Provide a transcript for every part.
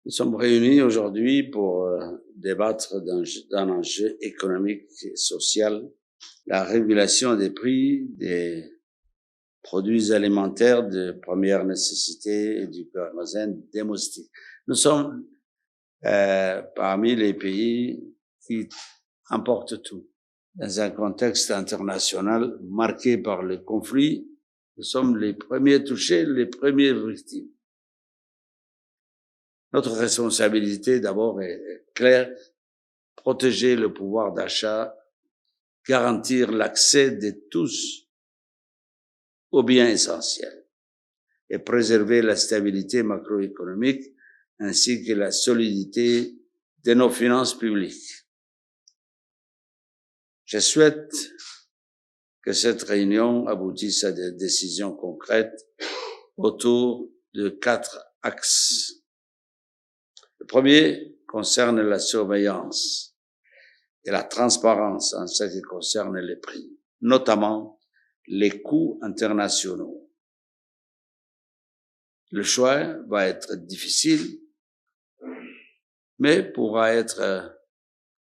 Nous sommes réunis aujourd'hui pour débattre d'un enjeu économique et social, la régulation des prix des produits alimentaires de première nécessité et du kérosène domestique. Nous sommes parmi les pays qui importent tout. Dans un contexte international marqué par le conflit, nous sommes les premiers touchés, les premiers victimes. Notre responsabilité d'abord est claire, protéger le pouvoir d'achat, garantir l'accès de tous aux biens essentiels et préserver la stabilité macroéconomique ainsi que la solidité de nos finances publiques. Je souhaite que cette réunion aboutisse à des décisions concrètes autour de 4 axes. Le premier concerne la surveillance et la transparence en ce qui concerne les prix, notamment les coûts internationaux. Le choix va être difficile, mais pourra être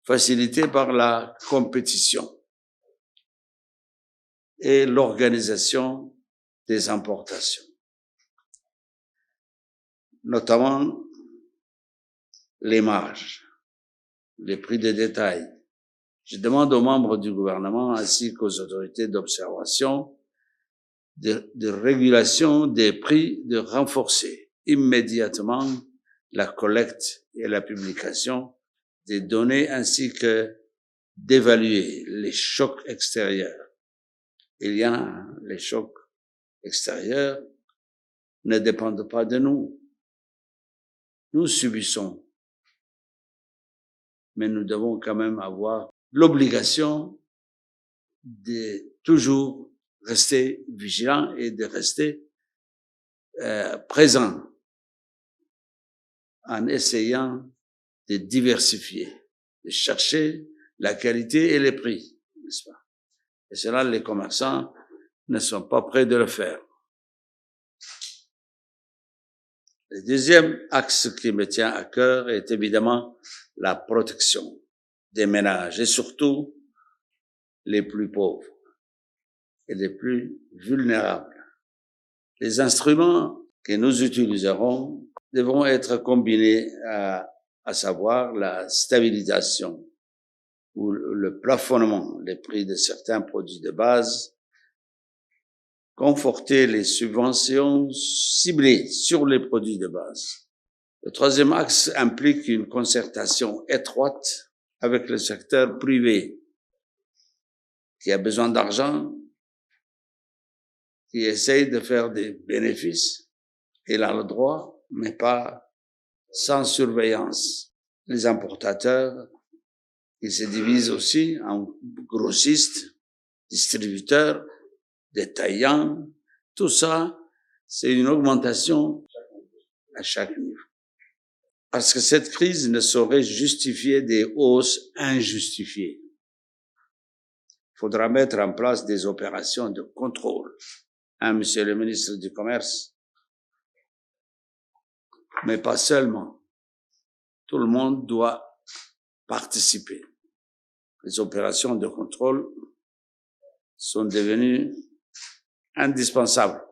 facilité par la compétition et l'organisation des importations, notamment les marges, les prix de détail. Je demande aux membres du gouvernement ainsi qu'aux autorités d'observation de régulation des prix de renforcer immédiatement la collecte et la publication des données ainsi que d'évaluer les chocs extérieurs. Les chocs extérieurs ne dépendent pas de nous. Nous subissons. Mais nous devons quand même avoir l'obligation de toujours rester vigilants et de rester présents en essayant de diversifier, de chercher la qualité et les prix, n'est-ce pas? Et cela, les commerçants ne sont pas prêts de le faire. Le deuxième axe qui me tient à cœur est évidemment la protection des ménages et surtout les plus pauvres et les plus vulnérables. Les instruments que nous utiliserons devront être combinés à savoir la stabilisation ou le plafonnement des prix de certains produits de base, conforter les subventions ciblées sur les produits de base. Le troisième axe implique une concertation étroite avec le secteur privé qui a besoin d'argent, qui essaye de faire des bénéfices. Il a le droit, mais pas sans surveillance. Les importateurs, ils se divisent aussi en grossistes, distributeurs, détaillants. Tout ça, c'est une augmentation à chaque niveau. Parce que cette crise ne saurait justifier des hausses injustifiées. Il faudra mettre en place des opérations de contrôle. Monsieur le ministre du Commerce, mais pas seulement. Tout le monde doit participer. Les opérations de contrôle sont devenues indispensables.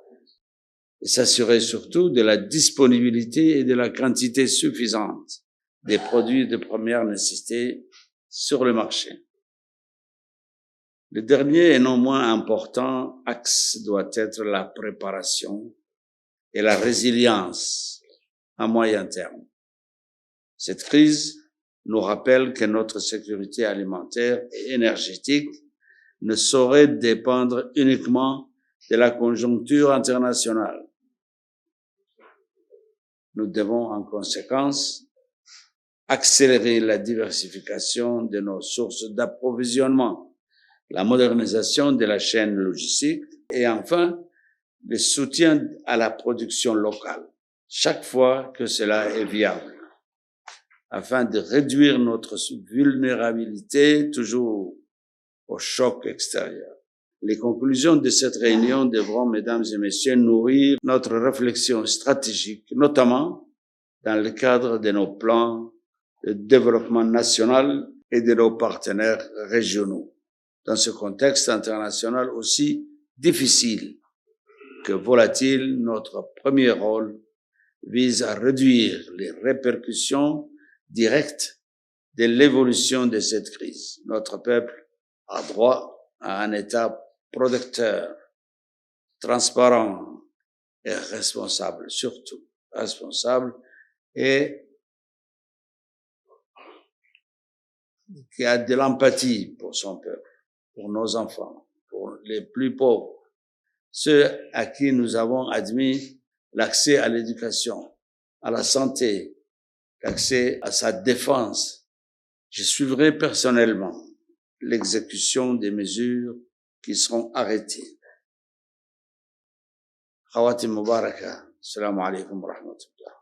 Et s'assurer surtout de la disponibilité et de la quantité suffisante des produits de première nécessité sur le marché. Le dernier et non moins important axe doit être la préparation et la résilience à moyen terme. Cette crise nous rappelle que notre sécurité alimentaire et énergétique ne saurait dépendre uniquement de la conjoncture internationale. Nous devons en conséquence accélérer la diversification de nos sources d'approvisionnement, la modernisation de la chaîne logistique et enfin le soutien à la production locale, chaque fois que cela est viable, afin de réduire notre vulnérabilité toujours au choc extérieur. Les conclusions de cette réunion devront, mesdames et messieurs, nourrir notre réflexion stratégique, notamment dans le cadre de nos plans de développement national et de nos partenaires régionaux. Dans ce contexte international aussi difficile que volatile, notre premier rôle vise à réduire les répercussions directes de l'évolution de cette crise. Notre peuple a droit à un État protecteur, transparent et responsable, surtout responsable, et qui a de l'empathie pour son peuple, pour nos enfants, pour les plus pauvres, ceux à qui nous avons admis l'accès à l'éducation, à la santé, l'accès à sa défense. Je suivrai personnellement l'exécution des mesures qui seront arrêtées. Khawatim Mubaraka. Assalamu alaikum wa rahmatullah.